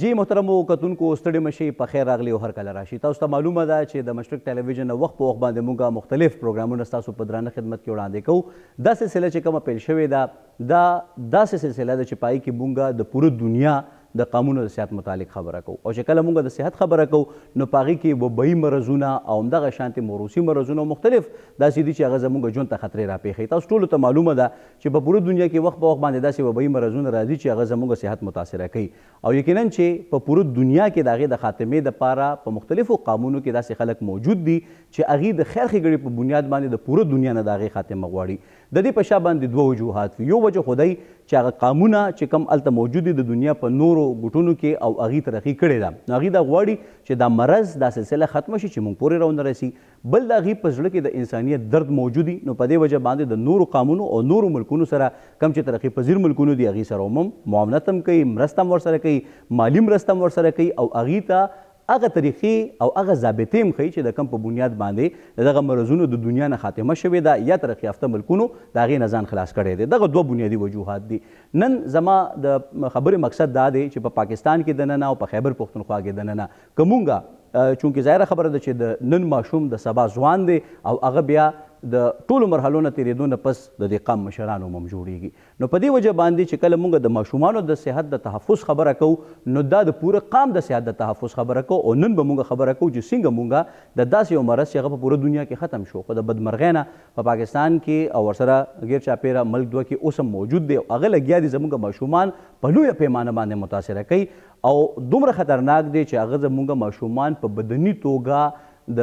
جی محترمو کتونکو ستړي مشئ په خیر راغلی او هر کله راشي. تاسو ته معلومه ده چې د مشرق ټلویزیون نه وخت په وخت باندې موږ مختلف پروګرامونه ستاسو په درانه خدمت کې وړاندې کوو. دا سلسله چې کومه پیل شوې ده دا داسې سلسله ده چې پای کې موږ د پوره دنیا د قانونو د صحت متعلق خبره کوو او چې کله موږ د صحت خبره کوو نو په هغې کې وبایي مرضونه او همدغه شانتې موروثي مرضونه مختلف داسې دي چې هغه زموږ ژوند ته خطرې راپېښوي. تاسو ټولو ته معلومه ده چې په پوره دنیا کې وخت په وخت باندې داسې وبایي مرضونه راځي چې هغه زموږ صحت متاثره کوي او یقینا چې په پوره دنیا کې د هغې د خاتمې دپاره په مختلفو قامونو کې داسې خلک موجود دي چې هغې د خیر ښېګړې په بنیاد باندې د پوره دنیا نه د هغې خاتمه غواړي. د دې په شا باندې دوه وجوهات وي. یو وجه خو دی چې هغه قامونه چې کوم هلته موجود دي د دنیا په نورو ګوټونو کې او هغې ترقي کړې ده نو هغې دا غواړي چې دا مرض دا سلسله ختمه شي چې موږ پورې راونه رسي. بل د هغې په زړه کې د انسانیت درد موجود وي نو په دې وجه باندې د نورو قامونو او نورو ملکونو سره کم چې ترقي پذیر ملکونو دي هغې سره عموم معاونت هم کوي، مرسته هم ورسره کوي، مالي مرسته هم ورسره کوي او هغې ته هغه طریقې او هغه ضابطې هم ښیي چې د کوم په بنیاد باندې د دغه مرضونو د دنیا نه خاتمه شوې ده یا ترقي یافته ملکونو د هغې نه ځان خلاص کړی دی. دغه دوه بنیادي وجوهات دي. نن زما د خبرې مقصد دا دی چې په پاکستان کې دننه او په خیبر پښتونخوا کې دننه که مونږ چونکې ظاهره خبره ده چې د نن ماشوم د سبا ځوان دی او هغه بیا د ټولو مرحلو نه تېرېدو نه پس د دې قام مشرانو هم جوړېږي. نو په دې وجه باندې چې کله موږ د ماشومانو د صحت د تحفظ خبره کوو نو دا د پوره قام د صحت د تحفظ خبره کوو او نن به موږ خبره کوو چې څنګه موږ د داسې یو مرض چې هغه په پوره دنیا کې ختم شو خو د بدمرغۍ نه په پاکستان کې او ورسره غیر چاپېره ملک دوه کې اوس هم موجود دی او هغه لګیا دي زموږ ماشومان په لویه پیمانه باندې متاثره کوي او دومره خطرناک دی چې هغه زموږ ماشومان په بدني توګه د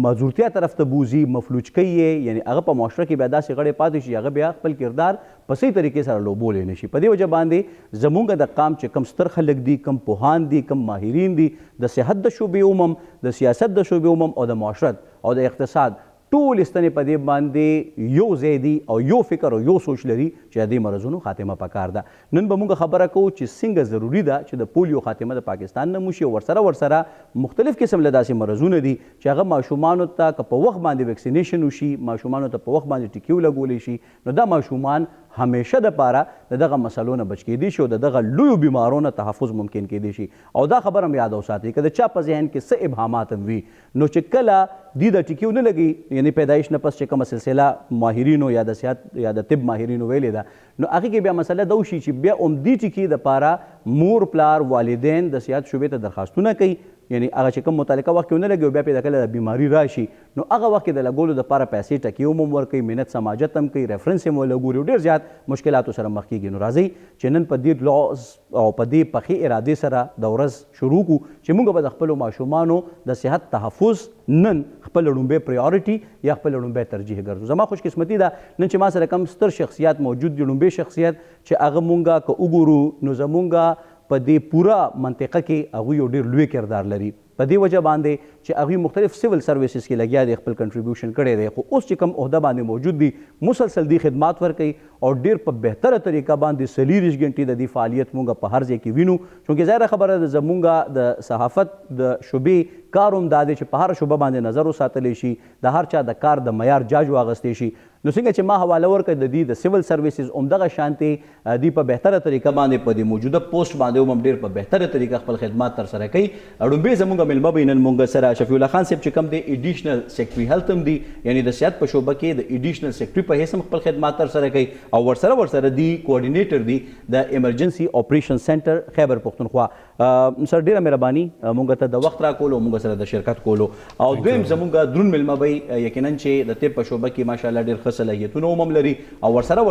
مزورتیا طرف ته بوزي، مفلوج کوي یې، یعنی هغه په معاشره کې بیا داسې غړی پاتې شي هغه بیا خپل کردار په صحیح طریقې سره لوبولی نه شي. په دې وجه باندې زموږ د قام چې کم ستر خلک دي، کم پوهان دي، کم ماهرین دي د صحت د شعبې عموم، د سیاست د شعبې عموم او د معاشرت او د اقتصاد ټول ستنې په دې باندې یو ځای دي او یو فکر او یو سوچ لري چې د دې مرضونو خاتمه پکار ده. نن به موږ خبره کوو چې څنګه ضروري ده چې د پولیو خاتمه د پاکستان نه وشي او ورسره مختلف قسم له داسې مرضونه دي چې هغه ماشومانو ته که په وخت باندې ویکسینیشن وشي، ماشومانو ته په وخت باندې ټیکې ولګولی شي نو دا ماشومان همیشه دپاره د دغه مسلو نه بچ کیدی شي او د دغه لویو بیمارو نه تحفظ ممکن کیدی شي. او دا خبر هم یاد وساتئ که د چا په ذهن کې څه ابهامات هم وي نو چې کله دوی د ټیکې ونه لګي یعنی پیدایش نه پس چې کومه سلسله ماهرینو یا د صحت یا د طب ماهرینو ویلې ده نو هغې کې بیا مسله دا وشي چې بیا همدې ټیکې دپاره مور پلار والدین د صحت شعبې ته درخواستونه کوي یعنی هغه چې کوم متعلقه وخت کې ونه لګي او بیا پې د کله د بیماري راشي نو هغه وخت کې د لګولو دپاره پیسې ټکې هم ورکوي، منت سماجت هم کوي، ریفرنس هم ولګوري او ډېر زیات مشکلاتو سره مخ کېږي. نو راځئ چې نن په دې لاز او په دې پخې ارادې سره د ورځ شروع کړو چې موږ به د خپلو ماشومانو د صحت تحفظ نن خپل لومبی پریورټي یا خپل لومبی ترجیح ګرځو. زما خوش قسمتي ده نن چې ما سره کم ستر شخصیات موجود دي، لومبی شخصیت چې هغه مونږه که وګورو نو زمونږه په دې پوره منطقه کې هغوی یو ډېر لوی کردار لري. په دې وجه باندې چې هغوی مختلف سیول سروسز کې لګیا دی، خپل کنټریبیوشن کړی دی خو اوس چې کوم عهده باندې موجود دي مسلسل دی خدمات ورکوي او ډېر په بهتره طریقه باندې 24 غنټې د دې فعالیت مونږ په هر ځای کې وینو. چونکې ظاهره خبره ده زمونږ د صحافت د شعبې کار هم دا دی چې په هر شعبه باندې نظر وساتلی شي، د هر چا د کار د معیار جاج واخیستی شي. نو څنګه چې ما حواله ورکړه د دې د سیول سروسز همدغه شانتې دوی په بهتره طریقه باندې په دې موجوده پوسټ باندې هم ډېر په بهتره طریقه خپل خدمات ترسره کوي. لومبی زموږ میلمه به نن موږ سره شفیع الله خان صاحب چې کوم دی ایډیشنل سیکرټري هیلث هم دی، یعنی د صحت په شعبه کې د ایډیشنل سیکرټري په حیث هم خپل خدمات ترسره کوي او ورسره دی کوارډینیټر دی د ایمرجنسي اپریشن سنټر خیبر پښتونخوا. سر ډېره مهرباني موږ ته د وخت راکولو، موږ سره د شرکت کولو. او دویم زموږ دروند میلمه به یقینا چې د طب په شعبه کې ماشاءالله ډېر ښه صلاحیتونه هم لري او ورسره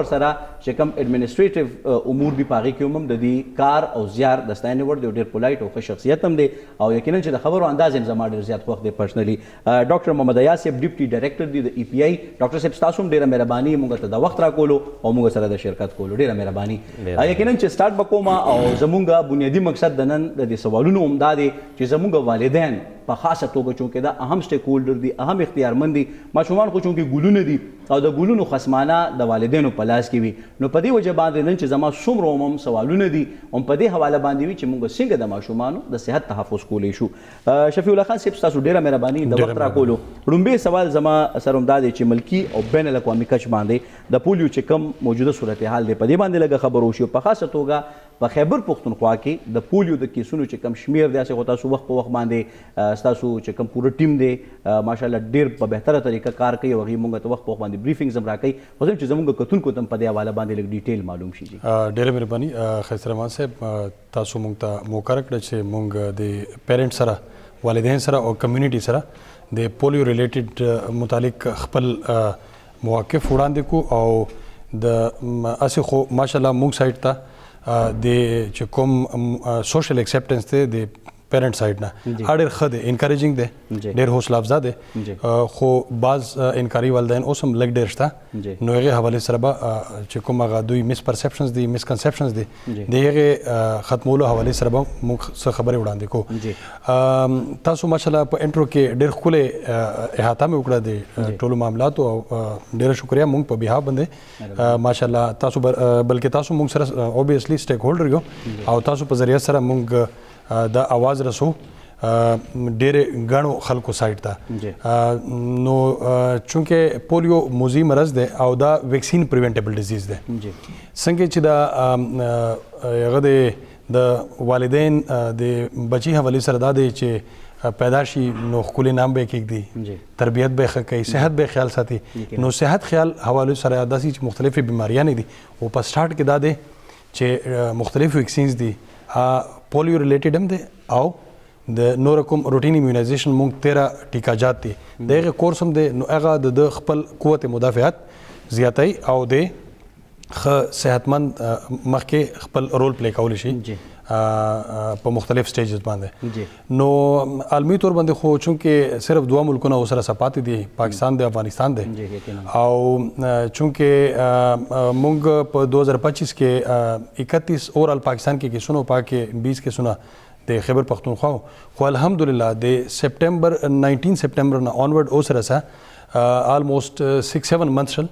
چې کوم ایډمنسټریټیو امور دي په هغې کې هم د دې کار او زیار د ستاینې وړ دی او ډېر پولایټ او ښه شخصیت هم دی او یقینا چې د خبرو انداز هم زما ډېر زیات خوښ دی پرسنلي. ډاکټر محمد ایاز صاحب ډیپټي ډایرکټر دی د ای پی آی. ډاکټر صاحب ستاسو هم ډېره مهرباني موږ ته د وخت راکولو او موږ سره د شرکت کولو، ډېره مهرباني. یقینا چې سټارټ به کومه او زموږ بنیادي مقصد د نن د دې سوالونو هم دا دی چې زموږ والدین په خاصه توګه چونکې دا اهم سټیک هولډر دي، اهم اختیارمند دي. ماشومان خو چونکې ګلونه دي او د ګلونو خصمانه د والدینو په لاس کې وي نو په دې وجه باندې نن چې زما څومره هم سوالونه دي هم په دې حواله باندې وي چې موږ څنګه د ماشومانو د صحت تحفظ کولی شو. شفیع الله خان صاحب ستاسو ډېره مهرباني د وخت راکولو. لومبی سوال زما سره هم دا دی چې ملکي او بین الاقوامي کچ باندې د پولیو چې کوم موجوده صورتحال دی په دې باندې لږه خبر وشي او په خاصه توګه په خیبر پښتونخوا کې د پولیو د کیسونو چې کم شمیر دی هسې خو تاسو وخت په وخت باندې ستاسو چې کم پوره ټیم دی ماشاءالله ډېر په بهتره طریقه کار کوي او هغوی موږ ته وخت په وخت باندې بریفنګز هم راکوي خو زه چې زموږ کتونکو ته هم په دې حواله باندې لږ ډیټیل معلوم شي جی ډېره مهرباني ښایسته رحمان صاحب تاسو موږ ته موقع راکړه چې موږ د پیرنټ سره والدین سره او کمیونټي سره د پولیو ریلیټډ متعلق خپل مواقف وړاندې کو او د اسې خو ماشاءالله موږ سایډ ته د چې کوم سوشل اکسپټنس دی د پیرنټ سایډ نه ډېر ښه دی انکریجنګ دی ډېر حوصله افزا دی خو بعض انکاري والدین اوس هم لږ ډېر شته نو هغې حوالې سره به چې کوم هغه دوی مس پرسپشنز دي مسکنسپشنز دي د هغې ختمولو حوالې سره به موږ څه خبرې وړاندې کوو تاسو ماشاءالله په انټرو کې ډېر ښکلې احاطه مې وکړه د ټولو معاملاتو او ډېره شکریه موږ په بها باندې ماشاءالله تاسو بلکې تاسو موږ سره اوبویسلی سټیک هولډر یو او تاسو په ذریعه سره موږ دا आवाज رسو ډېرې ګڼو خلکو سایډ ته نو چونکې پولیو موذي مرض دی او دا ویکسین پریونټیبل ډیزیز دی څنګه چې دا هغه د والدین د بچي حوالې سره دا دی چې پیدا شي نو ښکلي نام به یې کېږدي تربیت به یې ښه کوي صحت به یې خیال ساتي نو صحت خیال حوالو سره داسې چې مختلفې بیماریانې دي او په سټارټ کې دا دی چې مختلف ویکسینز دي پولیو ریلیټډ هم دی او د نور کوم روټین ایمیونایزیشن موږ 13 ټیکاجات دي د هغې کورس هم دی نو هغه د خپل قوت مدافعت زیاتوي او د ښه صحتمند مخکې خپل رول پلی کولی شي په مختلف سټیجز باندې نو عالمي طور باندې خو چونکې صرف دوه ملکونه ورسره سپاتې دي پاکستان دی افغانستان دی او چونکې موږ په 2025 کې 31 اوورال پاکستان کې کیسونه پاکې 20 کیسونه د خیبر پختونخوا خو الحمدلله د سپټمبر 19 سپټمبر نه اونورډ اوس رسه آلموسټ 6-7 منث شل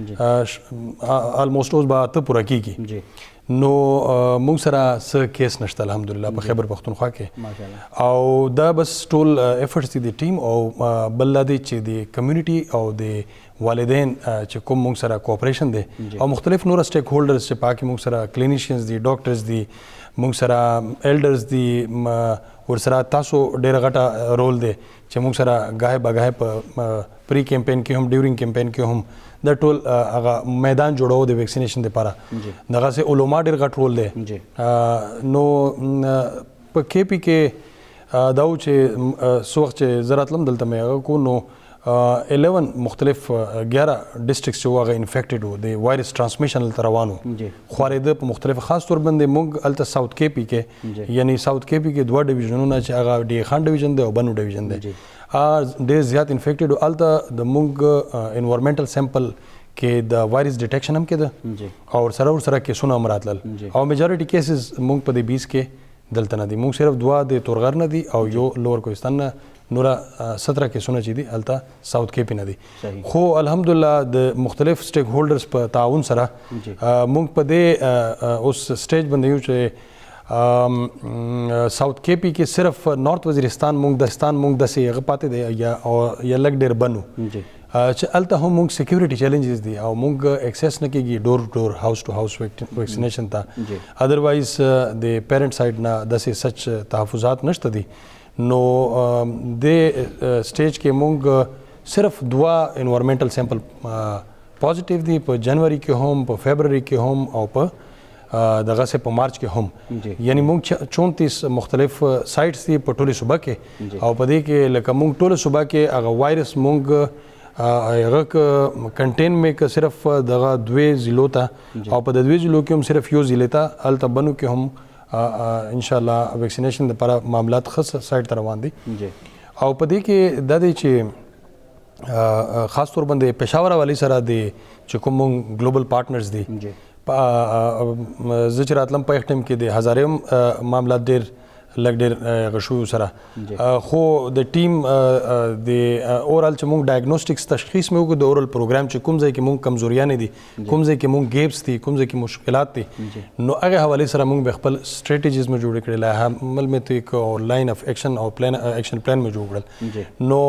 آلموسټ اوس به ته پوره کیږي نو موږ سره څه کیس نشته الحمدلله په خیبر پختونخوا کې او دا بس ټول ایفرټس دي د ټیم او بل دا دی چې د کمیونټي او د والدین چې کوم موږ سره کوآپریشن دی او مختلف نور سټیک هولډرز چې پاکې موږ سره کلینیشینز دي ډاکټرز دي موږ سره ایلډرز دي ورسره تاسو ډېره غټه رول دی چې موږ سره ګاهې بګاهې په پری کیمپین کې هم ډیورینګ کیمپین کې هم د ټول هغه میدان جوړو د ویکسینیشن لپاره دغسې علما ډېر غټ رول دی نو په کې پی کې دا و چې څه وخت چې زه راتلم دلته مې هغه کو نو 11 مختلف 11 ډسټرکټس چې هغه انفیکټډ وو د وایرس ټرانسمیشن هلته روان وو خورېده په مختلف خاص طور باندې موږ هلته ساوث کې پی کې یعنی ساوث کې پی کې دوه ډویژنونه چې هغه ډی خان ډویژن دی او بنو ډویژن دی ډېر زیات انفیکټډ و هلته د موږ انوایرمنټل سیمپل کې د وایرس ډیټیکشن هم کېده او ورسره کیسونه هم راتلل او میجورټي کیسز موږ په دې 20 کې دلته نه دي موږ صرف دوه د تورغر نه دي او یو لوور کوهستان نه نوره 17 کیسونه چې دي هلته ساوث کې پې نه دي خو الحمدلله د مختلف سټیک هولډرز په تعاون سره موږ په دې اوس سټیج باندې یو چې ساوث کې پی کې صرف نارت وزیرستان موږ داسې هغه پاتې دی یا لږ ډېر بنو چې هلته هم موږ سیکیورټي چیلنجز دي او موږ اکسیس نه کېږي ډور ټو ډور هاوس ټو هاوس ویکسینیشن ته ادروایز د پیرنټ سایډ نه داسې سچ تحفظات نشته دي نو د سټیج کې موږ صرف دوه انوایرمنټل سیمپل پازیټیو دي په جنوري کې هم په فیبروري کې هم او په دغسې په مارچ کې هم یعنی موږ 34 مختلف سایټس دي په ټولې صوبه کې او په دې کې لکه موږ ټوله صوبه کې هغه وایرس موږ هغه کنټین مې که صرف دغه دوی ضلعو ته او په د دوی ضلعو کې هم صرف یو ضلع ته هلته بنو کې هم انشاءالله ویکسینیشن لپاره معاملات ښه سایډ ته روان دي او په دې کې دا دی چې خاص طور باندې پېښور حوالې سره د چې کوم موږ ګلوبل پارټنرز دي زه چې راتلم په یو ټایم کې د هزارې معاملات ډېر لږ ډېر غشو سره خو د ټیم د اورال چې موږ ډایګنوسټکس تشخیص مې وکړو د اورال پروګرام چې کوم ځای کې موږ کمزوریانې دي کوم ځای کې موږ ګیپس دي کوم ځای کې مشکلات دي نو هغه حوالې سره موږ به خپل سټریټیجیز مې جوړ کړل عمل مې ته یک لاین اف ایکشن او ایکشن پلان مې جوړ کړل نو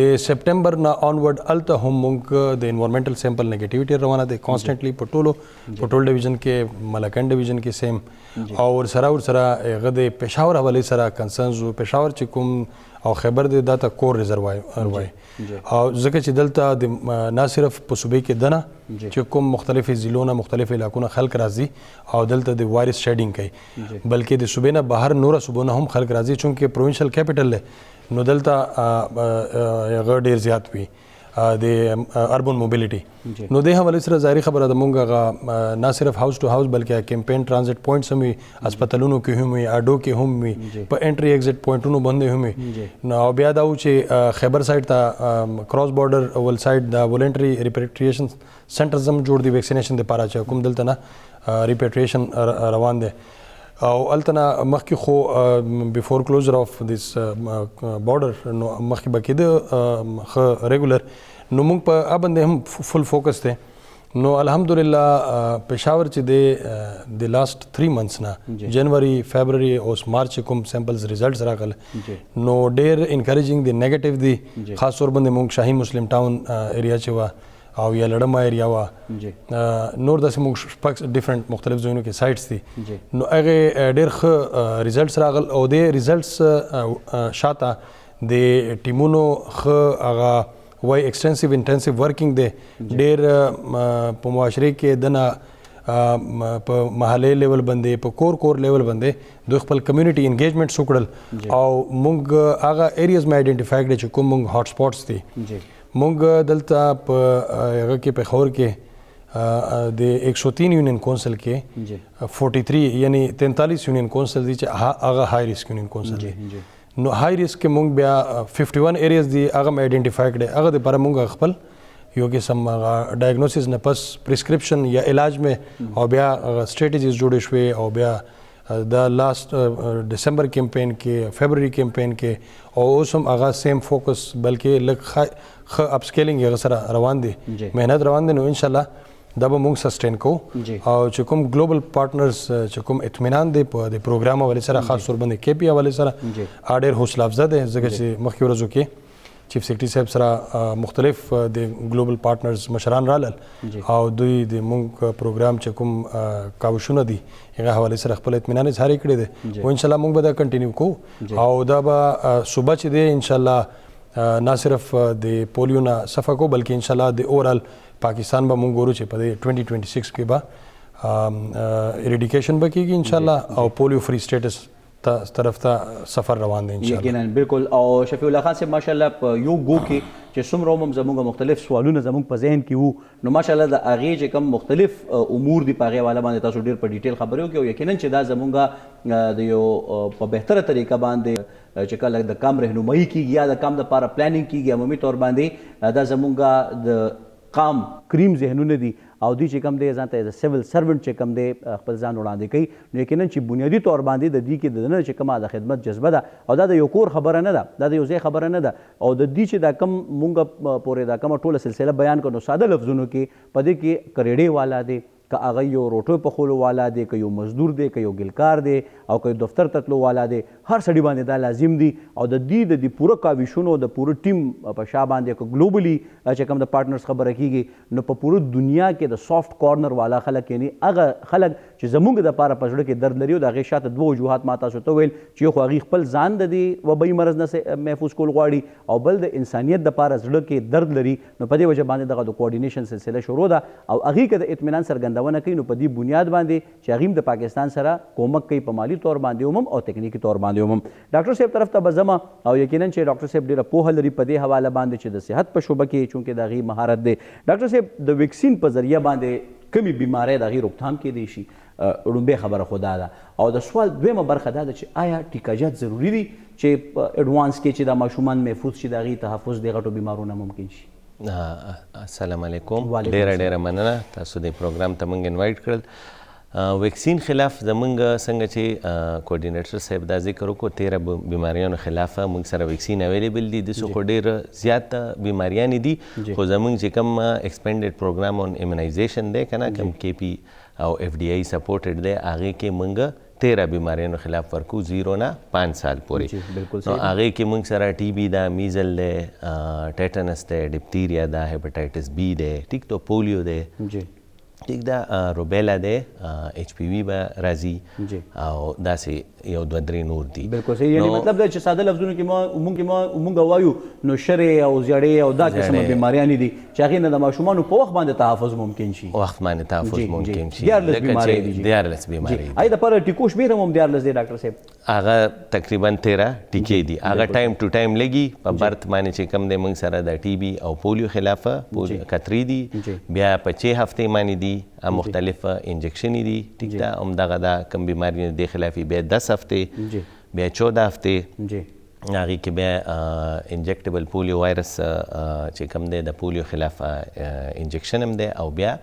د سپټمبر نه آنورډ الته هم موږ د انوایرنمنټل سیمپل نیگیټیویټي روانه ده کانسټنټلی په ټول ډیویژن کې ملکن ډیویژن کې سیم او ورسره هغه د پېښور حوالې سره کنسرنز و پېښور چې کوم او خیبر د داتا کور ریزروای او ځکه چې دلته د نه صرف په صوبې کې دنه چې کوم مختلفې ضلعونه مختلف علاقونه خلک راځي او دلته د وایرس شیډینګ کوي بلکې د صوبې نه بهر نوره صوبونه هم خلک راځي چونکې پروینشل کیپټل دی نو دلته هغه ډېر زیات وي د اربن موبیلیټي نو د حوالې سره ظاهري خبره ده مونږ نه صرف هاوس ټو هاوس بلکې کیمپین ټرانزیټ پوینټس هم وي هسپتالونو کې هم وي اډو کې هم وي په انټري ایگزیټ پوینټونو باندې هم وي نو بیا دا و چې خیبر سایډ ته کراس بارډر ول سایډ د ولنټري ریپیټریشن سنټرز هم جوړ دي ویکسینیشن لپاره چې کوم دلته نه ریپیټریشن روان دي او التنا مخکې خو بیفور کلوزر اف دیس بارډر نو مخکې بکې د ریګولر نو موږ په باندې هم فل فوکس دی نو الحمدلله پېښور چې د لاست 3 منثس نه جنوري فیبروري او مارچ کوم سیمپلز ریزلټس راغل نو ډېر انکریجینګ دی نیگیټیو دی خاص طور باندې موږ شاهین مسلم ټاون ایریا چې وا او یا لړما ایریا وا نور داسې موږ شپږ ډیفرنٹ مختلف ځایونو کې سایټس دي نو هغه ډېر ښه ریزلټس راغل او د ریزلټس شاته د ټیمونو ښه هغه وای ایکسټنسیو انټنسیو ورکینګ دی ډېر په معاشره کې دنه په محلي لیول باندې په کور لیول باندې دوی خپل کمیونټي انګیجمنټ وکړل او موږ هغه ایریاز مې آئیډینټیفای کړل چې کوم موږ هاټ سپاټس دي موږ دلته په هغه کې پېښور کې د 103 یونین کونسل کې 43 یعنی 43 یونین کونسل دي چې هغه های ریسک یونین کونسل دي نو های ریسک کې موږ بیا 51 ایریاز دي هغه مې آئیډینټیفای کړل هغه د پر موږ خپل یو قسم ډایګنوسس نه پس پرسکرپشن یا علاج مې او بیا سټریټیجیز جوړې شوې او بیا د لاست ډسمبر کیمپین کې فیبروري کیمپین کې او اوس هم هغه سیم فوکس بلکې لږ ښه اپ سکیلینګ یې سره روان دي مهنت روان دي نو ان شاء الله دا به موږ سسټین کوو او چې کوم ګلوبل پارټنرز چې کوم اطمینان دی په د پروګرام حوالې سره خاص طور باندې کې پی حوالې سره ډېر حوصله افزا دی ځکه چې مخکې ورځو کې چیف سیکرټري صاحب سره مختلف د ګلوبل پارټنرز مشران رالل او دوی د موږ پروګرام چې کوم کاوشونه دي هغه حوالې سره خپل اطمینان اظهار کړی دی او ان شاء الله موږ به دا کنټینیو کوو او دا به صوبه چې دی ان شاء الله نه صرف د پولیو نه صفه کو بلکې ان شاء الله د اورال پاکستان به موږ ګورو چې په 2026 کې به اریډیکیشن به کېږي ان شاء الله او پولیو فری سټیټس طرف ته سفر روان دی ان شاء الله یقینا بالکل او شفیع الله خان صاحب ماشاءالله په یو ګو کې چې څومره هم زموږ مختلف سوالونه زموږ په ذهن کې وو نو ماشاءالله د هغې چې کوم مختلف امور دي په هغې حواله باندې تاسو ډېر په ډیټیل خبرې وکړې او یقینا چې دا زموږ د یو په بهتره طریقه باندې چې کله د کام رهنمایي کېږي یا د کام دپاره پلانینګ کېږي عمومي طور باندې دا زموږ د قام کریم ذهنونه دي او دوی چې کوم دی ځان ته د سیول سرونټ چې کوم دی خپل ځان وړاندې کوي نو یقینا چې بنیادي طور باندې د دې کې د دننه چې کومه د خدمت جذبه ده او دا د یو کور خبره نه ده دا د یو ځای خبره نه ده او د دې چې دا کم مونږ پورې دا کومه ټوله سلسله بیان کړو ساده لفظونو کې په دې کې کریډې والا دی که هغه یو روټو پخولو والا دی که یو مزدور دی که یو ګلکار دی او که دفتر ته تلو والا دی هر سړي باندې دا لازم دي او د دې د پوره کاوشونو د پوره ټیم په شا باندې که ګلوبلي چې کوم د پارټنرز خبره کېږي نو په پوره دنیا کې د سافت کارنر والا خلک یعنی هغه خلک چې زموږ دپاره په زړه کې درد لري او د هغې شاته دوه وجوهات ما تاسو ته ویل چې یو خو هغوی خپل ځان د دې وبایي مرض نه محفوظ کول غواړي او بل د انسانیت دپاره زړه کې درد لري نو په دې وجه باندې دغه د کوارډینیشن سلسله شروع ده او هغې که د اطمینان څرګندونه کوي نو په دې بنیاد باندې چې هغوی د پاکستان سره کومک کوي په مالي طور باندې هم او تکنیکي طور باندې هم ډاکټر صاحب طرف ته به ځم او یقینا چې ډاکټر صاحب ډېره پوهه لري په دې حواله باندې چې د صحت په شعبه کې چونکې د هغې مهارت دی ډاکټر صاحب د ویکسین په ذریعه باندې کمې بیمارۍ د هغې روکتھام کیدی شي لومبۍ خبره خو دا ده او د سوال دویمه برخه دا ده چې آیا ټیکاجات ضروري دي چې په اډوانس کې چې دا ماشومان محفوظ شي د هغې تحفظ د غټو بیمارونه ممکن شي السلام علیکم ډیره مننه تاسو د پروګرام ته موږ انوایټ کړل ویکسین خلاف زمونږ څنګه چې کوارډینیټر صاحب دا ذکر وکړو 13 بیماریانو خلاف موږ سره ویکسین اویلیبل دي د څو ډېر زیات بیماریانې دي خو زمونږ چې کوم ایکسپینډډ پروګرام اون ایمونایزیشن دی که نه کوم KP او FDI سپورټډ دی هغې کې موږ 13 بیماریانو خلاف ورکو 0 نه 5 سال پورې نو هغې کې موږ سره TB ده میزل دی ټیټنس دی ډپتیریا ده هیپاټایټس B دی ټیک تو پولیو دی ټیک ده روبیلا دی HPV به راځي او داسې یو دوه درې نور دي بالکل صحیح یعنی مطلب دا چې ساده لفظونو کې مونږ وایو نو شرې او زیړې او دا قسمه بیماریانې دي چې هغې نه د ماشومانو په وخت باندې تحفظ ممکن شي وخت باندې تحفظ ممکن شي 14 بیمارۍ دي 14 بیمارۍ دي آی د پاره ټیکو شمېر هم 14 دی ډاکټر صاحب هغه تقریبا 13 ټیکې دي هغه ټایم ټو ټایم لګي په برت باندې چې کم دی موږ سره د TB او پولیو خلاف کتري دي بیا په 6 هفتې باندې دي مختلف انجکشنې دي ټیک ده همدغه دا کم بیماري د خلافي بیا 10 هفتې بیا 14 هفتې هغې کې بیا انجکټیبل پولیو وایرس چې کوم دی د پولیو خلاف انجکشن هم دی او بیا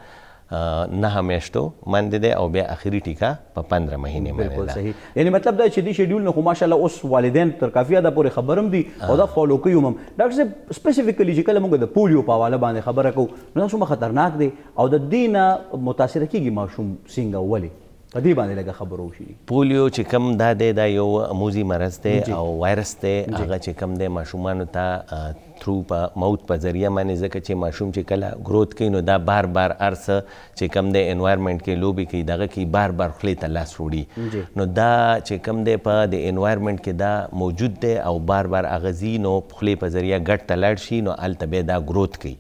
9 میاشتو باندې دی او بیا اخري ټیکه په 15 مهینې باندې بالکل صحیح یعنی مطلب دا چې دې شیډول نه خو ماشاءالله اوس والدین تر کافي حده پورې خبر هم دي او دا فالو کوي هم ډاکټر صاحب سپیسیفیکلی چې کله موږ د پولیو په حواله باندې خبره کوو نو دا څومره خطرناک دی او د دې نه متاثره کیږي ماشوم څنګه ولې په دې باندې لږه خبره وشي پولیو چې کم دا دی دا یو موذي مرض دی او وایرس دی هغه چې کم دی ماشومانو ته تھرو په موت په ذریعه باندې ځکه چې ماشوم چې کله گروت کوي نو دا بار بار ارڅ چې کم دی انوایرمنټ کې لوبې کوي دغه کې بار بار خولې ته لاس وړي نو دا چې کم دی په د انوایرمنټ کې دا موجود دی او بار بار اغزي نو خولې په ذریعه ګټ ته لاړ شي نو هلته بیا دا گروت کوي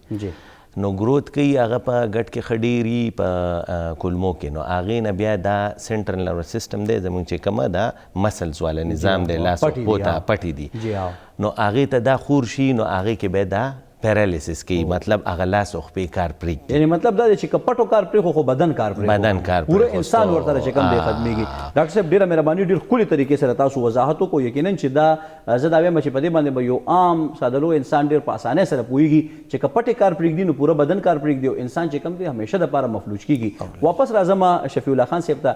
نو گروت کوي هغه په ګټ کې خډيري په کولمو کې نو هغې نه بیا دا سنټرل نروس سیسټم دی زموږ چې کومه دا مسلز والا نظام دی لاس او پوته پټي دي نو هغې ته دا خور شي نو هغې کې بیا دا پیرالیسس کوي مطلب هغه لاس او خپې کار پرېږدي یعنی مطلب دا دی چې که پټو کار پرېښو خو بدن کار پرېښو پوره انسان ورسره چې کوم دی ختمېږي ډاکټر صاحب ډېره مهرباني ډېر ښکلې طریقې سره تاسو وضاحت وکړو یقینا چې دا زه دا وایم چې په دې باندې به یو عام سادهلو انسان ډېر په اسانۍ سره پوهېږي چې که پټې کار پرېږدي نو پوره بدن کار پرېږدي او انسان چې کوم دی همیشه دپاره مفلوج کېږي واپس راځم شفیع الله خان صاحب ته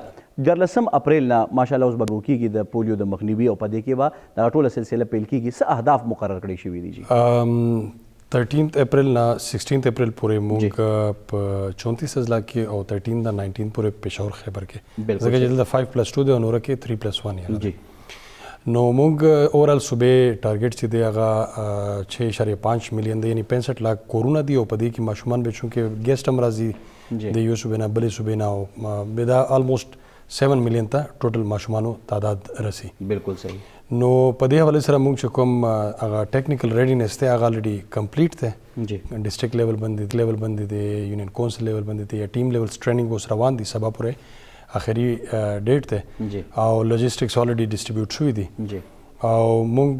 14 اپریل نه ماشاءالله اوس به کېږي د پولیو د مخنیوي او په دې کې به دغه ټوله سلسله پیل کېږي څه اهداف مقرر کړي شوي دي جی 13 اپریل نه 16 اپریل پورې موږ په 34 اضلاع کې او 13 نه 19 پورې پېښور خیبر کې ځکه چې دلته 5+2 دی او نوره کې 3+1 یې نو موږ اورال صوبې ټارګټ چې دی هغه 6.5 میلیون دی یعنی 65 लाख کورونه دي او په دې کې ماشومان به چونکې ګیسټ هم راځي د یو صوبې نه بلې صوبې نه او به دا آلموسٹ 7 میلیون ته ټوټل ماشومانو تعداد رسی بالکل صحیح نو په دې حواله سره موږ چې کوم هغه ټیکنیکل ریډینس دی هغه الریډي کمپلیټ دی ډسټرکټ لیول باندې دی یونین کونسل لیول باندې دی یا ټیم لیول ټریننګ اوس روان دي سبا پورې اخري ډیټ دی او لوجیسټکس الریډي ډسټریبیوټ شوي دي او موږ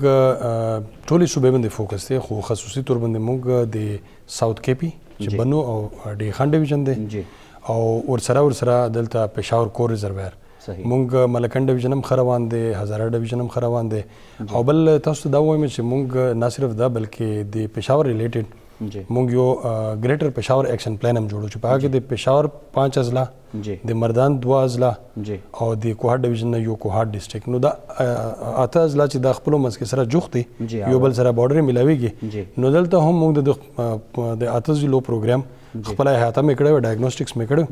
ټولې صوبې باندې فوکس دی خو خصوصي تور باندې موږ د ساوث KP چې بنو او ډي خان ډیویژن دی او ورسره دلته پېښور کور ریزرویر مونږ ملکن ډیویژن هم ښه روان دی هزاره ډیویژن هم ښه روان دی او بل تاسو ته دا وایم چې مونږ نه صرف دا بلکې د پېښور ریلیټډ مونږ یو ګریټر پېښور ایکشن پلان هم جوړو چې په هغه کې د پېښور 5 اضلاع د مردان 2 اضلاع او د کوهاټ ډیویژن نه یو کوهاټ ډسټرکټ نو دا 8 اضلاع چې د خپلو منځ کې سره جوخت دي یو بل سره بارډر ملاویږي نو دلته هم موږ د 8 ضلعو پروګرام خپل احاطه مې کړی ډایګنوسټکس مې کړی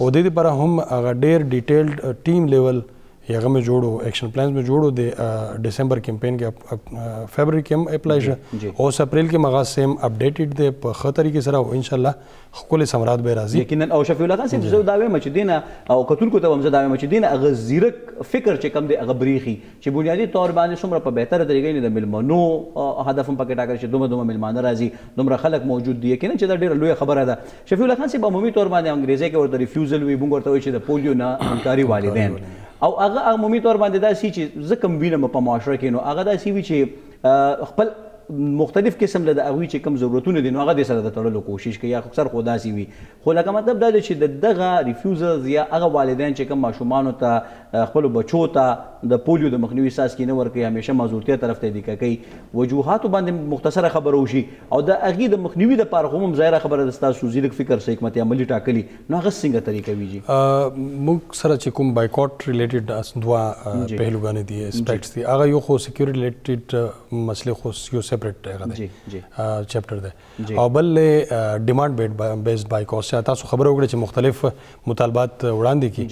او د دې لپاره هم هغه ډېر ډیټیلډ ټیم لیول هغه مې جوړو ایکشن پلانز مې جوړو د ډسمبر کمپین کې فبرवरी کې هم اپلای شو او اپریل کې مغا سیم اپډیټډ دی په ښه طریقې سره او ان شاء الله خپل ثمرات به راځي یقینا او شفیع الله خان صاحب زه دا وایم چې دینه او کتونکو ته هم زه دا وایم چې دینه هغه زیرک فکر چې کم دی هغه بریخي چې بنیادی طور باندې څومره په بهتره طریقې نه د ملمنو هدف هم پکې ټاکل شي دومره ملمانه راځي دومره خلک موجود دي یقینا چې دا ډېره لویه خبره ده شفیع الله خان صاحب عمومي طور باندې انګریزي کې ورته ریفیوزل وي موږ ورته وایو چې د پولیو نه انکاري والدین او هغه عمومي طور باندې دا سي چې زه کوم وینم په معاشره کې نو هغه دا سي وي چې خپل مختلف قسم له د هغوی چې کوم ضرورتونه دي نو هغه دې سره د تړلو کوشش کوي یا اکثر خو داسې وي خو لکه مطلب دا دی چې د دغه ریفیوزلز یا هغه والدین چې کوم ماشومانو ته خپلو بچو ته د پولیو د مخنیوي څاڅکي نه ورکوي همیشه معذورتیا طرف ته دیکه کوي وجوهاتو باندې مختصره خبره وشي او د هغې د مخنیوي دپاره خو هم ظاهره خبره ده ستاسو زیرک فکر څه حکمت عملي ټاکلي نو هغه څنګه طریقه وي جي موږ سره چې کوم بایکاټ ریلیټډ دوه پهلوګانې دي اسپیکټس دي هغه یو خو سکیورټي ریلیټډ مسلې خو یو سیپریټ هغه دی چپټر دی او بل ډیمانډ بیسډ بایکاټ تاسو خبره وکړه چې مختلف مطالبات وړاندې کړي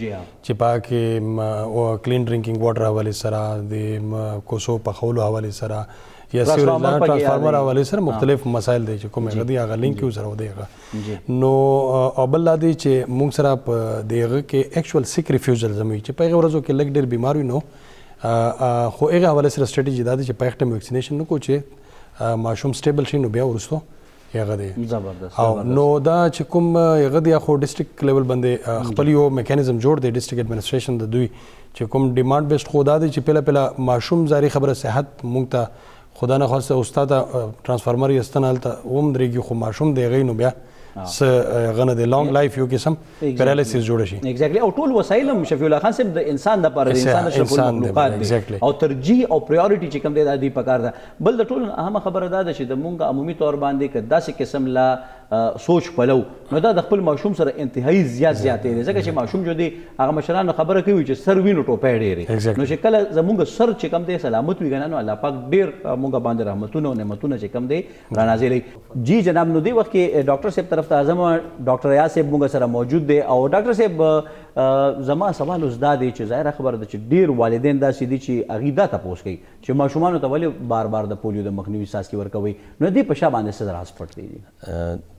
چې پاکې کلین ډرینکینګ واټر حوالې سره د کوسو پخولو حوالې سره یا ټرانسفارمر حوالې سره مختلف مسایل دی چې کوم هغه دي هغه لینک یو سره دی هغه نو او بل دا دی چې موږ سره په دغه کې اکچوال سیک ریفیوزل زموږ چې په هغه ورځو کې لږ ډېر بیمار وي نو خو هغه حوالې سره سټریټیجي دا دی چې په وخت ویکسینیشن نه کو چې ماشوم سټیبل شي نو بیا ورستو هغه دی زبردست او نو دا چې کوم هغه دی خو ډیسټریکټ لیول باندې خپل یو میکانیزم جوړ دی ډیسټریکټ ایڈمنسټریشن د دوی چې کوم ډیمانډ بیسډ خو دا دی چې پهله ماشوم زاري خبره صحت مونږ ته خدا نه خواسته استاد ترانسفارمر یستن هلته هم درېږي خو ماشوم دی هغې نو بیا څه غنه د لانګ لایف یو قسم پیرالیسیس جوړ شي ایگزیکټلی او ټول وسایل هم شفیع الله خان صاحب د انسان دپاره د انسان اشرف المخلوقات دي او ترجیح او پریورټي چې کوم دی دا دوی پکار ده بل د ټولو اهمه خبره دا ده چې د مونږ عمومي طور باندې که داسې قسم لا سوچ پلو نو دا د خپل ماشوم سره انتهایی زیات زیاتې دی ځکه چې ماشوم جو دی هغه مشرانو خبره کوي چې سر وینو ټوپۍ ډېرې نو چې کله زمونږ سر چې کوم دی سلامت وي که نه نو الله پاک ډېر مونږ باندې رحمتونه او نعمتونه چې کوم دی رانازلوي جی جناب نو دې وخت کې ډاکټر صاحب طرف ته اعظم ډاکټر ریاض صاحب مونږ سره موجود دی او ډاکټر صاحب زما سوال اوس دا دی چې ظاهره خبره ده چې ډېر والدین داسې دي چې هغوی دا تپوس کوي چې ماشومانو ته ولې بار بار د پولیو د مخنیوي څاڅکي ورکوئ نو دې په شا باندې څه راز پټ دی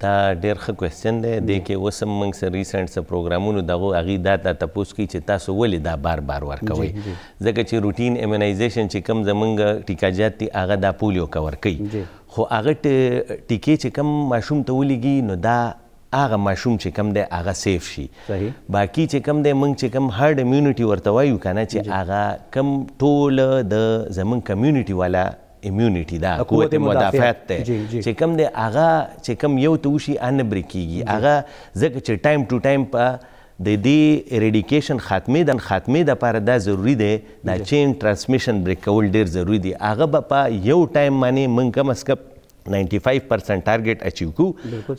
دا ډېر ښه کوېسچن دی دې کې اوس هم موږ سره ریسنټ څه پروګرامونو دغو هغوی دا تپوس کوي چې تاسو ولې دا بار بار ورکوئ ځکه چې روټین ایمونایزیشن چې کوم زموږ ټیکاجات دي هغه دا پولیو کور کوي خو هغه ټیکې چې کوم ماشوم ته ولیږي نو دا هغه ماشوم چې کوم دی هغه سیف شي باقي چې کوم دی موږ چې کوم هرډ امیونټي ورته وایو که نه چې هغه کوم ټوله د زموږ کمیونټي والا امیونټي دا قوت مدافعت دی چې کوم دی هغه چې کوم یو ته وشي هغه نه برې کېږي هغه ځکه چې ټایم ټو ټایم په د دې اریډیکیشن خاتمې دپاره دا ضروري دی دا چین ټرانسمیشن بریک کول ډېر ضروري دی هغه به په یو ټایم باندې موږ کم از کم 95% ټارګېټ اچیو کوو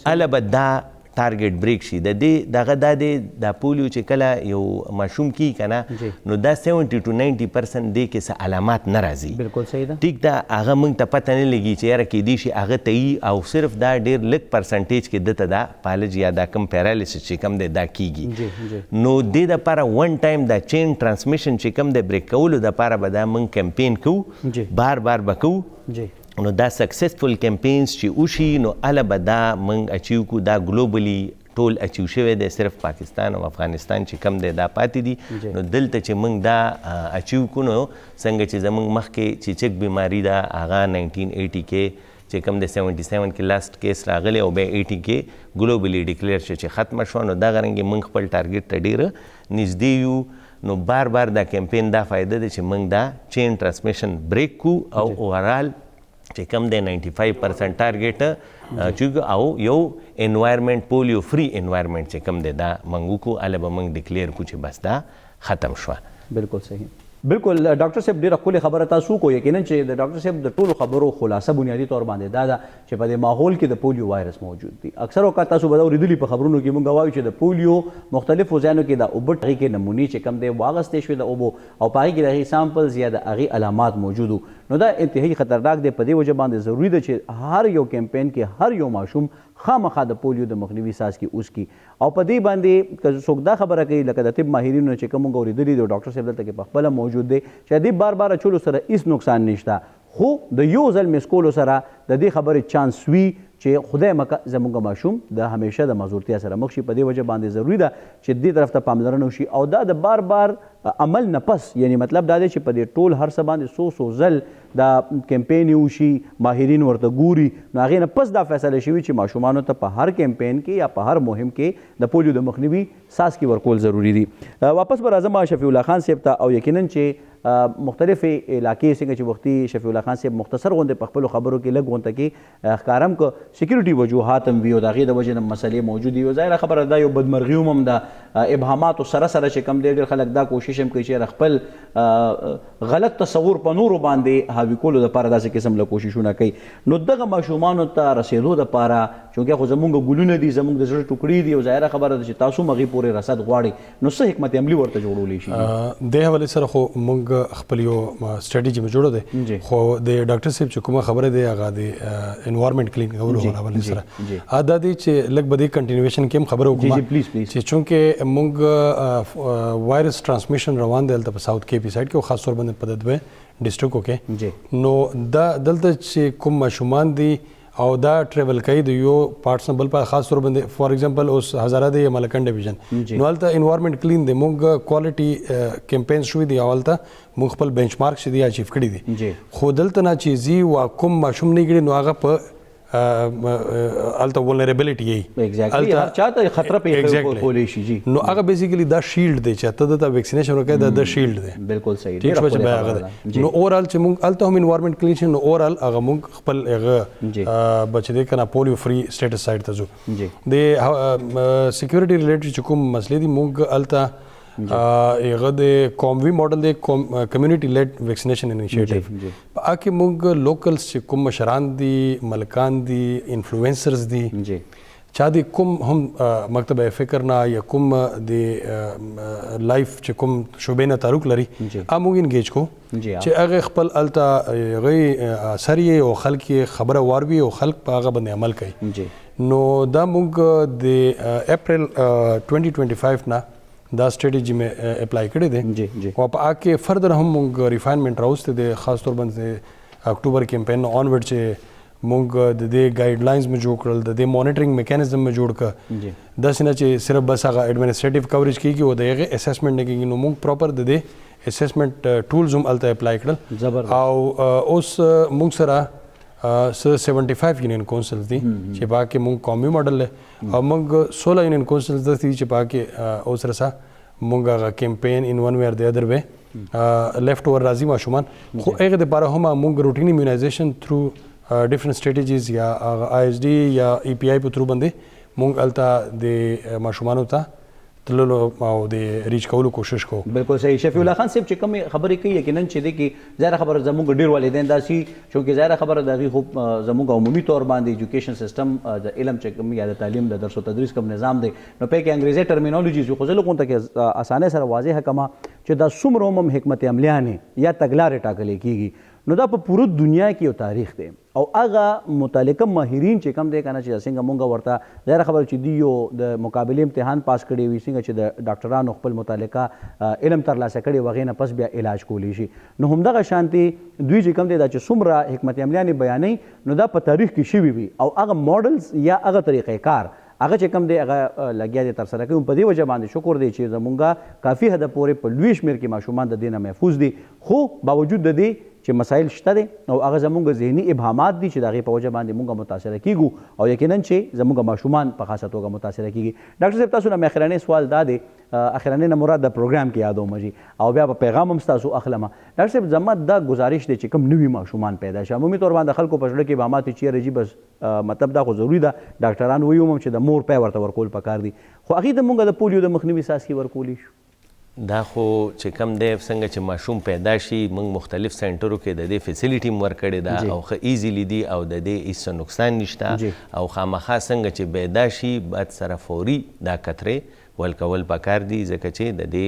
هله به دا ټارګېټ بریک شي د دې دغه دا دی دا پولیو چې کله یو ماشوم کیږي که نه نو دا 70 to 90% دې کې څه علامات نه راځي بالکل صحیح ده ټیک ده هغه موږ ته پته نه لګي چې یاره کیدای شي هغه ته وي او صرف دا ډېر لږ پرسنټیج کې دته دا پالج یا دا کم پیرالیسس چې کم دی دا کیږي نو دې دپاره ون ټایم دا چین ټرانسمیشن چې کم دی بریک کولو دپاره به دا موږ کمپین کوو بار بار به کوو نو دا سکسسفل کمپینز چې وشي نو هله به دا موږ اچیو کو دا ګلوبلی ټول اچیو شوی دی صرف پاکستان او افغانستان چې کم دی دا پاتې دي نو دلته چې موږ دا اچیو کو نو څنګه چې زموږ مخکې چیچک بیماری ده هغه 1980 کې چې کم د 77 کې لاست کیس راغلی او بیا 80 کې ګلوبلی ډیکلیر شو چې ختمه شوه نو دغه رنګې موږ خپل ټارګېټ ته ډېره نږدې یو نو بار بار دا کمپین دا فایده دی چې موږ دا چین ټرانسمیشن بریک کو او اوورال چې کم دی 95% ټارګېټ چې او یو انوایرمنټ پولیو فری انوایرمنټ چې کم دی دا موږ وکړو هله به موږ ډکلیر کړو چې بس دا ختم شوه بالکل صحیح بالکل ډاکټر صاحب ډېره ښکلې خبره تاسو کو یقینا چې د ډاکټر صاحب د ټولو خبرو خلاصه بنیادي طور باندې دا ده چې په دې ماحول کې د پولیو وایرس موجود دی اکثر اوقات تاسو به دا اورېدلي په خبرونو کې موږ وایو چې د پولیو مختلفو ځایونو کې د اوبه هغې کې نمونې چې کم دی واغستې شوې د اوبو او په هغې کې د هغې سامپلز یا د هغې علامات موجود نو دا انتهایی خطرناک دی په دې وجه باندې ضروري ده چې هر یو کمپین کې هر یو ماشوم خامخا د پولیو د مخنیوي څاڅکي اوسکي او په دې باندې که څوک دا خبره کوي لکه د طب ماهرینو چې کوم موږ اورېدلي دي ډاکټر صاحب دلته کې پخپله موجود دی چې دې بار بار اچولو سره هېڅ نقصان نشته خو د یو ځل مس کولو سره د دې خبرې چانس وي چې خدای مکه زموږ ماشوم د همیشه د مزورتیا سره مخ شي په دې وجه باندې ضروري ده چې دې طرف ته پاملرنه وشي او دا د بار بار عمل نه پس یعنی مطلب دا دی چې په دې ټول هر څه باندې څو ځل دا کمپین وشي ماهرین ورته ګوري نو هغې نه پس دا فیصله شوي چې ماشومانو ته په هر کمپین کې یا په هر مهم کې د پولیو د مخنیوي څاڅکي ورکول ضروري دي واپس به راځم شفیع الله خان صاحب ته او یقینا چې مختلفې علاقې څنګه چې وختي شفیع الله خان صاحب مختصر غوندې په خپلو خبرو کې لږ غونته کې ښکارم که سکیورټي وجوهات هم وي او د هغې د وجې نه مسلې موجود وي. ظاهره خبره دا یو بدمرغي هم ده ابهاماتو سره سره چې کم دی ډېر خلک دا کوشش هم کوي چې خپل غلط تصور په نورو باندې حاوي کولو دپاره داسې قسم له کوششونه کوي. نو دغه ماشومانو ته رسېدو دپاره چونکې خو زمونږ ګلونه دي زمونږ د زړه ټوکړې دي او ظاهره خبره ده چې تاسو هم هغې پورې رسد غواړئ نو څه حکمت عملي ورته جوړولی شي؟ دې حوالې سره خو موږ خپل یو سټریټجي مې جوړه دی خو د ډاکټر صاحب چې کومه خبره دی هغه د انوایرمنټ کلین کولو حوالې سره دا دی چې لږ به دې کنټینیویشن کې هم خبره وکړو چې چونکې موږ وایرس ټرانسمیشن روان دی هلته په ساوث کې پی سایډ کې او خاص طور باندې په ددوی ډسټرکو کې نو دا دلته چې کوم ماشومان دي او دا ټریول کوي د یو پارټس نه بل په خاص طور باندې فار ایگزامپل اوس هزاره دی ملکن ډیویژن نو هلته انوایرمنټ کلین دی موږ کوالټي کیمپین شوي دي او هلته موږ خپل بینچ مارک چې دی اچیو کړي دي خو دلته نه چې زی وا کوم ماشوم نه کړي نو هغه په هلته ولنریبلیټي یي هر چاته خطره پیښ کولی شي جی نو هغه بیسیکلی دا شیلډ دی چې ته د ویکسینیشن ورکوي دا د شیلډ دی بالکل صحیح ټیک شو چې هغه دی نو اورال چې موږ هلته هم انوایرمنټ کلین شي نو اورال هغه موږ خپل هغه بچ دی کنه پولیو فری سټیټس سایډ ته ځو د سکیورټي ریلیټډ چې کوم مسلې دي موږ هلته هغه د کوموي موډل دی کمیونټي لیډ ویکسینیشن انیشیټیو په هغه کې موږ لوکلز چې کوم مشران دي ملکان دي انفلوئنسرز دي چا د کوم هم مکتب فکر نه یا کوم د لایف چې کوم شوبې نه تعلق لري موږ انګیج کو چې هغه خپل الته هغه اثر یې او خلک یې خبره واروي او خلک په هغه باندې عمل کوي نو دا موږ د اپریل 2025 نه دا سټریټجي مې اپلای کړی دی او په هغه کې فردر هم موږ ریفاینمنټ راوستې دی خاص طور باندې اکتوبر کیمپین آنورډ چې موږ د دې ګایډ لاینز مې جوړ کړل د دې مانیټرینګ میکانیزم مې جوړ کړ داسې نه چې صرف بس هغه ایڈمنسټریټیو کوریج کیږي او د هغې اسسمنټ نه کیږي نو موږ پراپر د دې اسسمنټ ټولز هم هلته اپلای کړل او اوس موږ سره 75 یونین کونسلز دي چې په هغه کې موږ قومي ماډل دی او موږ 16 یونین کونسلز دي چې په هغه کې اوس رسه موږ هغه کیمپین ان ون وے اور د ادر وے لیفټ اوور راځي ماشومان خو هغه دپاره هم موږ روټین امیونایزیشن تھرو ډیفرنٹ سټریټجیز یا آی ایس ډي یا ای پی آی په تھرو باندې موږ هلته د ماشومانو ته تللو او د ریچ کولو کوشش کوو. بالکل صحیح. شفیع الله خان صاحب چې کومې خبرې کوي یقینا چې دی کې ظاهره خبره زموږ ډېر والدین داسې چونکې ظاهره خبره د هغې خو زموږ عمومي طور باندې ایجوکیشن سیسټم د علم چې کوم یا د تعلیم د درس و تدریس کوم نظام دی نو په کې انګریزي ټرمینالوجیز خو زه لږ غونته کې اسانۍ سره واضحه کړمه چې دا څومره هم حکمت عملیانې یا تګلارې ټاکلې کېږي نو دا په پوره دنیا کې یو تاریخ دی او هغه متعلقه ماهرین چې کم دی که نه چې څنګه مونږ ورته ظاهره خبره چې دی یو د مقابلې امتحان پاس کړی وي څنګه چې د ډاکټرانو خپل متعلقه علم ترلاسه کړی و هغې نه پس بیا علاج کولی شي نو همدغه شانتې دوی چې کم دی دا چې څومره حکمت عملیانې بیانوي نو دا په تاریخ کې شوي وي او هغه موډلز یا هغه طریقې کار هغه چې کم دی هغه لګیا دی ترسره کوي په دې وجه باندې شکر دی چې زمونږ کافي حده پورې په لوی شمېر کې ماشومان د دې نه محفوظ دي خو باوجود د دې چې مسایل شته دي او هغه زمونږ ذهني ابهامات دي چې د هغې په وجه باندې مونږ متاثره کیږو او یقینا چې زمونږ ماشومان په خاصه توګه متاثره کیږي. ډاکټر صاحب تاسو نه مې اخرنی سوال دا دی اخرنی نه مراد د پروګرام کې یادوم جي او بیا په پیغام هم ستاسو اخلمه. ډاکټر صاحب زما دا گزارش دی چې کوم نوي ماشومان پیدا شي عمومي طور باندې خلکو په زړه کې ابهامات چیرې جي بس مطلب دا خو ضروري ده ډاکټران وایي هم چې د مور پی ورته ورکول پکار دي خو هغې ته مونږ د پولیو د مخنیوي څاڅکي ورکولی شو دا خو چې کم دی څنګه چې ماشوم پیدا شي موږ مختلف سنټرو کې د دې فیسیلیټي هم ورکړې ده او ښه ایزیلی دي او د دې هېڅ نقصان نشته او خامخا څنګه چې پیدا شي باید سره فوري دا کترې ولکول پکار دي ځکه چې د دې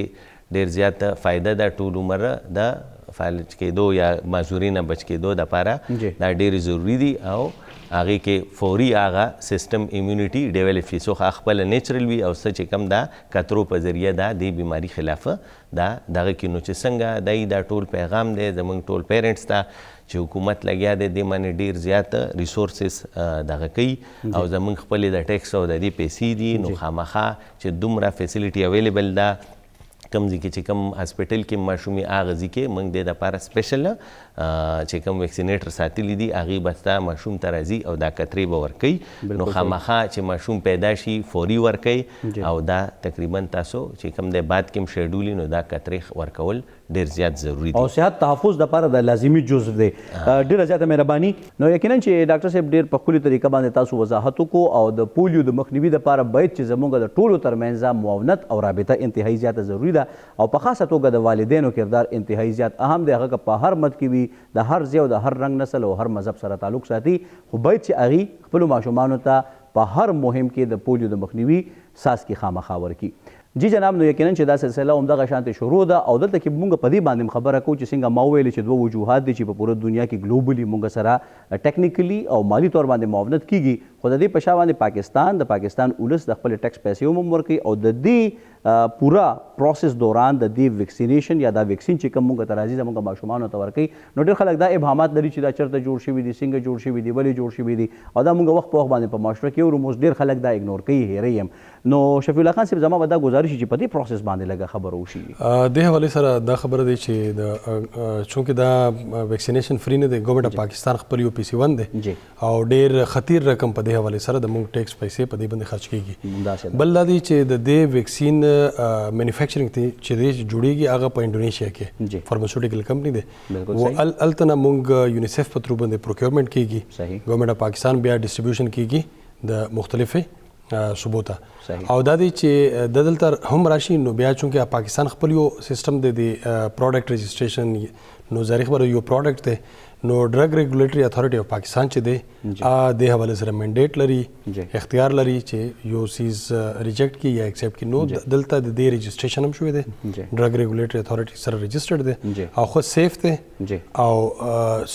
ډېر زیاته فایده ده ټول عمر د فالج کېدو یا معذوري نه بچ کېدو دپاره دا ډېرې ضروري دي او هغې کې فوري هغه سیسټم امیونټي ډیولپ شي څو خپله نیچرل وي او څه چې کم دا کترو په ذریعه دا د بیماري خلاف دا دغه کې نو چې څنګه دی دا ټول پیغام دی زموږ ټول پیرنټس ته چې حکومت لګیا دی دې باندې ډېر زیات ریسورسز دغه کوي او زموږ خپلې د ټیکس او د دې پیسې دي نو خامخا چې دومره فیسیلیټي اویلیبل ده کم ځای کې چې کم هاسپټل کې ماشومې هغه ځای کې موږ دې دپاره سپیشل چې کوم ویکسینیټر ساتلی دي هغې به ستا ماشوم ته راځي او دا کترې به ورکوي نو خامخا چې ماشوم پیدا شي فوري ورکوي او دا تقریبا تاسو چې کوم دی بعد کې هم شیډول نو دا کترې ورکول ډېر زیات ضروري دي او صحت تحفظ دپاره د لازمي جزو دی. ډېره زیاته مهرباني. نو یقینا چې ډاکټر صاحب ډېر په ښکلي طریقه باندې تاسو وضاحت وکړو او د پولیو د مخنیوي دپاره باید چې زموږ د ټولو ترمنځ معاونت او رابطه انتهایي زیاته ضروري ده او په خاصه توګه د والدینو کردار انتهایي زیات اهم دی. هغه که په هر مد کې وي د هر ځای او د هر رنګ نسل او هر مذهب سره تعلق ساتي خو باید چې هغې خپلو ماشومانو ته په هر مهم کې د پولیو د مخنیوي څاڅکي خامخا ورکړي. جی جناب نو یقینا چې دا سلسله همدغه شانتې شروع ده او دلته کې موږ په دې باندې خبره کوو چې څنګه ما وویلې چې دوه وجوهات دي چې په پوره دنیا کې ګلوبلي موږ سره ټیکنیکلی او مالی طور باندې معاونت کیږي خو د دې په شا باندې پاکستان ولس د خپل ټیکس پیسې هم ورکوي او د دې پورا پروسس دوران د دې ویکسینیشن یا دا ویکسین چې کوم موږ ته راځي زموږ ماشومانو ته ورکوي نو ډېر خلک دا ابهامات لري چې دا چېرته جوړ شوي دي څنګه جوړ شوي دي ولې جوړ شوي دي او دا موږ وخت په وخت باندې په معاشره کې اورو ډېر خلک دا اګنور کوي هیروي هم. نو شفیع الله خان صاحب زما به دا ګزارش چې په دې پروسس باندې لږه خبره وشي. دې حوالې سره دا خبره دی چې د چونکې دا ویکسینیشن فری نه دی ګورنمنټ اف پاکستان خپل یو PC1 دی او ډېر خطیر رقم په دې حوالې سره د موږ ټیکس پیسې په دې باندې خرچ کیږي. بل دا دی چې د دې ویکسین مینوفیکچرینګ ته چې دی جوړیږي هغه په انډونیشیا کې فارماسیوټیکل کمپنی دی و التنا موږ یونیسیف په تھرو باندې پروکیورمنٹ کیږي ګورنمنٹ اف پاکستان بیا ډسټریبیوشن کیږي د مختلفه صوبو ته او دا دی چې د دلته هم راشي نو بیا چونکې پاکستان خپل یو سیستم دی د پروډکټ رجسټریشن نو ظاهر خبره یو پروډکټ دی نو ډرګ ریګولیټري اتھارټي اف پاکستان چې دی د حواله سره منډیټ لري اختیار لري چې یو سیز ریجیکټ کی یا ایکسپټ کی نو دلته د دې رجسټریشن هم شوی دی ډرګ ریګولیټري اتھارټي سره رجسټرډ دی او خو سیف دی او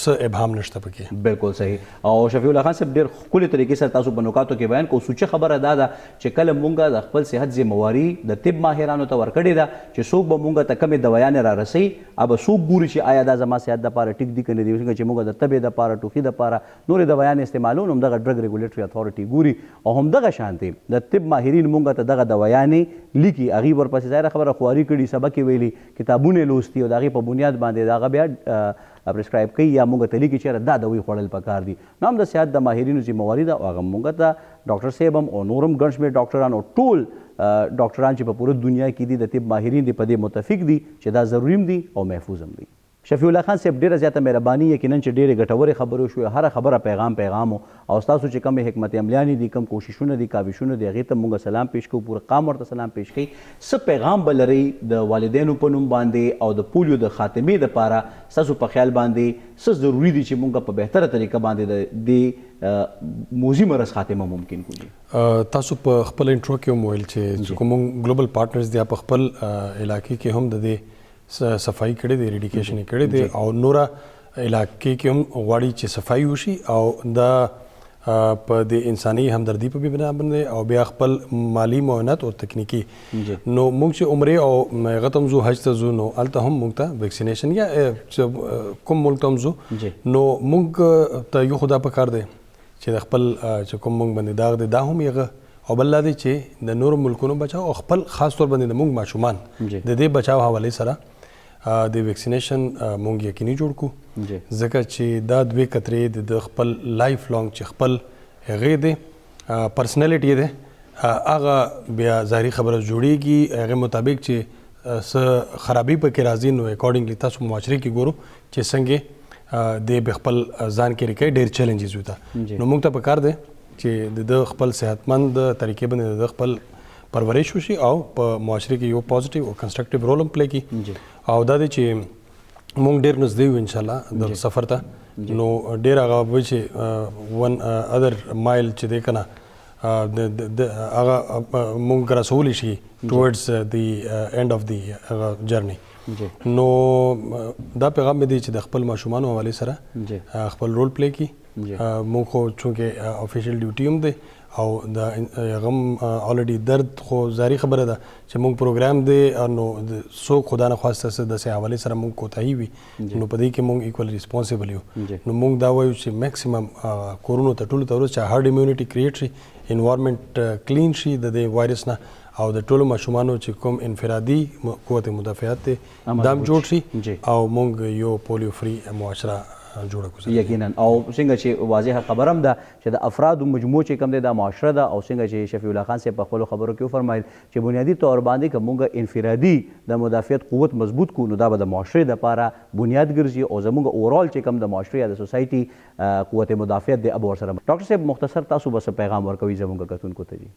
څه ابهام نشته پکې. بالکل صحیح. او شفیع الله خان صاحب ډېر ښکلي طریقې سره تاسو په نکاتو کې بیان کوو. سوچه خبره دا ده چې کله مونږ د خپل صحت ذمہواري د طب ماهرانو ته ورکړې ده چې څوک به مونږ ته کمې دوايانې را رسوي ابه څوک ګوري چې آیا دا زما صحت دپاره ټیک دي که نه دي څنګه چې موږ د تبې دپاره ټوخي دپاره نورې دوايانې استعمالو نو همدغه ډرګ ریګولیټري اتھارټي ګوري او همدغه شانتې د طب ماهرین مونږ ته دغه دوايانې لیکي هغې ورپسې ظاهره خبره خواري کړي سبق یې ویلي کتابونه لوستي او د هغې په بنیاد باندې د هغه بیا پرسکرایب کوي یا موږ ته لیکي چېرې دا دوی خوړل پکار دي. نو هم د صحت د ماهرینو ذمہواري ده او هغه موږ ته ډاکټر صاحب هم او نور هم ګڼ شمېر ډاکټران او ټول ډاکټران چې په پوره دنیا کې دي د طب ماهرین دي په دې متفق دي چې دا ضروري هم دي او محفوظ هم دي. شفیع الله خان صاحب ډېره زیاته مهرباني یقینا چې ډېرې ګټورې خبرې شوې هره خبره پیغام او ستاسو چې کومې حکمت عملیانې دي کوم کوششونه دي کاوشونه دي هغې ته موږ سلام پیش کوو پوره قام ورته سلام پیش کوي. څه پیغام به لرئ د والدینو په نوم باندې او د پولیو د خاتمې دپاره ستاسو په خیال باندې څه ضروري دي چې موږ په بهتره طریقه باندې د دې موذي مرض خاتمه ممکن کړو؟ تاسو په خپل انټرو کې هم ویل چې کوم ګلوبل پارټنرز دي په خپل علاقې کې هم د دې صفائی کړي دي ریډیکیشن کړي دي او نورا علاقې کې هم غواړي چې صفائی وشي او دا په د انساني همدردي په بنا باندې او بیا خپل مالی معاونت او تکنیکی نو موږ چې عمره او غتم زو حج ته زو نو الته هم موږ ته ویکسینیشن یا کوم ملک ته زو نو موږ ته یو خدا په کار دی چې خپل چې کوم موږ باندې داغ دی دا هم یغه او بل دی چې د نور ملکونو بچاو او خپل خاص طور باندې موږ ماشومان د دې بچاو حواله سره د ویکسینیشن مونږ یقیني جوړ کو ځکه چې دا دوه کترې د خپل لایف لانګ چې خپل هغې دی پرسنالټي دی هغه بیا ظاهري خبره جوړیږي هغې مطابق چې څه خرابي پکې راځي نو اکارډنګلی تاسو معاشرې کې ګورو چې څنګه د خپل ځان کې ریکې ډېر چیلنجز وتا نو موږ ته پکار دی چې د خپل صحتمند طریقې باندې د خپل پرورش وشي او په معاشره کې یو پوزټیو او کنسټرکټیو رول هم پلی کی او دا دی چې مونږ ډېر نږدې یو انشاءالله د سفر ته نو ډېر هغه وایي چې ون ادر مایل چې دی که نه هغه مونږ رسولی شي ټوورډز دی اینډ اف دی جرنی نو دا پیغام مې دی چې د خپل ماشومانو حوالې سره خپل رول پلی کی مونږ خو چونکې افیشیل ډیوټي هم دی او دا غم الریډي درد خو زاری خبره ده چې مونږ پروګرام دی نو څوک خدا نه خواسته څه داسې حوالې سره مونږ کوتاهي وي نو په دې کې مونږ ایکول ریسپانسبل یو نو مونږ دا وایو چې میکسیمم کورونو ته ټولو ته وروسته چې هارډ امیونټي کریټ شي انوایرمنټ کلین شي د دې وایرس نه او د ټولو ماشومانو چې کوم انفرادي قوت مدافعت دی دا هم جوړ شي او موږ یو پولیو فری معاشره جوړه کړو. یقینا او څنګه چې واضحه خبره هم ده چې د افرادو مجموع چې کوم دی دا معاشره ده او څنګه چې شفیع الله خان صاحب په خپلو خبرو کې وفرمایل چې بنیادي طور باندې که موږ انفرادي د مدافعت قوت مضبوط کړو نو دا به د معاشرې دپاره بنیاد ګرځي او زموږ اورال چې کوم د معاشرې یا د سوسایټي قوت مدافعت دی اب ورسره. ډاکټر صاحب مختصر تاسو به څه پیغام ورکوي زموږ کتونکو ته جی؟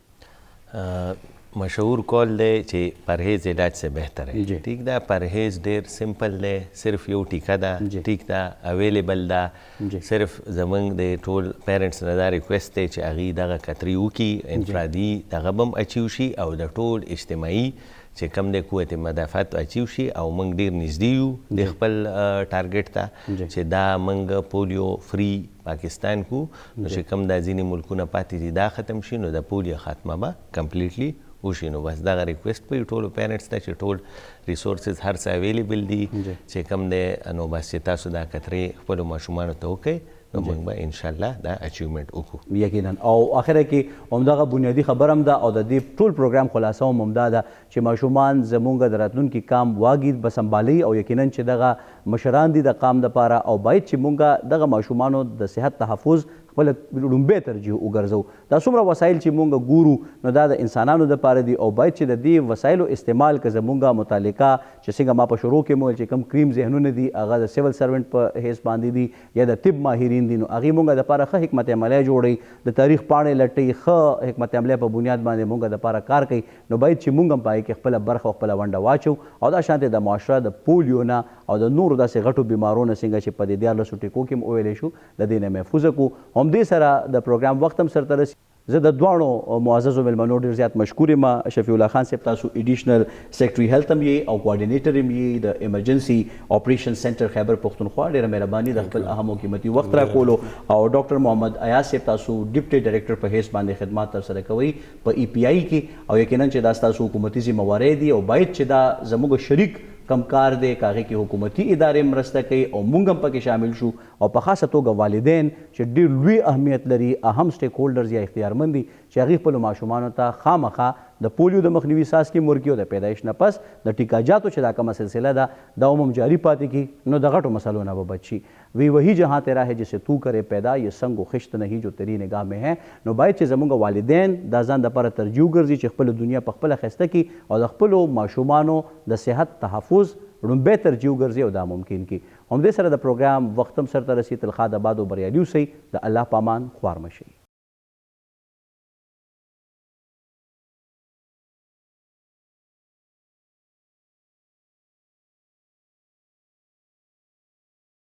مشهور کول دی چې پرهیز علاج سے بهتر ہے. ٹھیک ده پرهیز ډیر سمپل دی صرف یو ټیکه ده ټیک ده اویلیبل ده صرف زمونږ د ټول پیرنټس نه دا ریکویسټ دی چې هغوی دغه کتري وکړي انفرادي دغه به هم اچیو شي او د ټول اجتماعي چې کوم د قوت مدافعت اچیو شي او موږ ډیر نږدې یو د خپل ټارګټ ته چې دا موږ پولیو فری پاکستان کو نو چې کوم دا ځینې ملکونه پاتې دي دا ختم شي نو د پولیو خاتمه به کمپلیټلی وشي. نو بس دغه ریکویسټ کوي ټولو پیرنټس ته چې ټول ریسورسز هر څه اویلیبل دي چې کوم دی نو بس چې تاسو دا کترې خپلو ماشومانو ته وکړئ نو موږ به انشاءالله دا اچیومنټ وکړو. یقینا او اخره کې همدغه بنیادي خبر هم ده او د دې ټول پروګرام خلاصه هم همدا ده چې ماشومان زمونږ د راتلونکي کام واګي به سمبالي او یقینا چې دغه مشران دي د قام دپاره او باید چې مونږ دغه ماشومانو د صحت تحفظ خپل لومبې ترجیح وګرځو. دا څومره وسایل چې مونږ ګورو نو دا د انسانانو دپاره دي او باید چې د دې وسایلو استعمال که زمونږ متعلقه چې څنګه ما په شروع کې مو چې کوم کریم ذهنونه دي هغه د سیول سروینټ په حیث باندې دي یا د طب ماهرین دي نو هغې مونږ دپاره ښه حکمت عملی جوړوي د تاریخ پاڼې لټوي ښه حکمت عملی په بنیاد باندې مونږ دپاره کار کوي نو باید چې مونږ هم په هغې کې خپله برخه او خپله ونډه واچو او دا شانتې د معاشره د پولیو نه او د نورو داسې غټو بیمارو نه څنګه چې په دې 14 ټیکو کې هم وویلی شو د دې نه محفوظه کړو. همدې سره د پروګرام وخت هم سرته رسي. زه د دواړو معززو مېلمنو ډېر زیات مشکور یم. شفیع الله خان صاحب تاسو ایډیشنل سیکرټري هیلث هم یې او کوارډینیټر هم یې د ایمرجنسي اپریشن سنټر خیبر پښتونخوا. ډېره مهرباني د خپل اهم او قیمتي وخت راکولو. او ډاکټر محمد ایاز صاحب تاسو ډیپټي ډایرکټر په حیث باندې خدمات ترسره کوئ په ای پی آی کې او یقینا چې دا ستاسو حکومتي ذمهواری دي او باید چې دا زموږ شریک کم کار دی که هغې کې حکومتي ادارې مرسته کوي او موږ هم پکې شامل شو او په خاصه توګه والدین چې ډېر لوی اهمیت لري اهم سټیک هولډرز یا اختیارمند دي چې هغې خپلو ماشومانو ته خامخا د پولیو د مخنیوي څاڅکي ورکړي او د پیدایش نه پس د ټیکاجاتو چې دا کومه سلسله ده دا هم جاري پاتې کړي نو د غټو مسلو نه به بچ شي. وی وہی جہاں تیرا ہے جسے تو کرے پیدا یہ سنگ و خشت نہیں جو تیری نگاہ میں ہے. نو باید چې زموږ والدین دا ځان دپاره ترجیح وګرځي چې خپله دنیا په خپله ښایسته کړي او د خپلو ماشومانو د صحت تحفظ لومبی ترجیح وګرځي او دا ممکن کړي. همدې سره د پروګرام وخت هم سرته رسي. تل ښاد آباد او بریالي اوسئ. د الله په امان خوار مه شئ.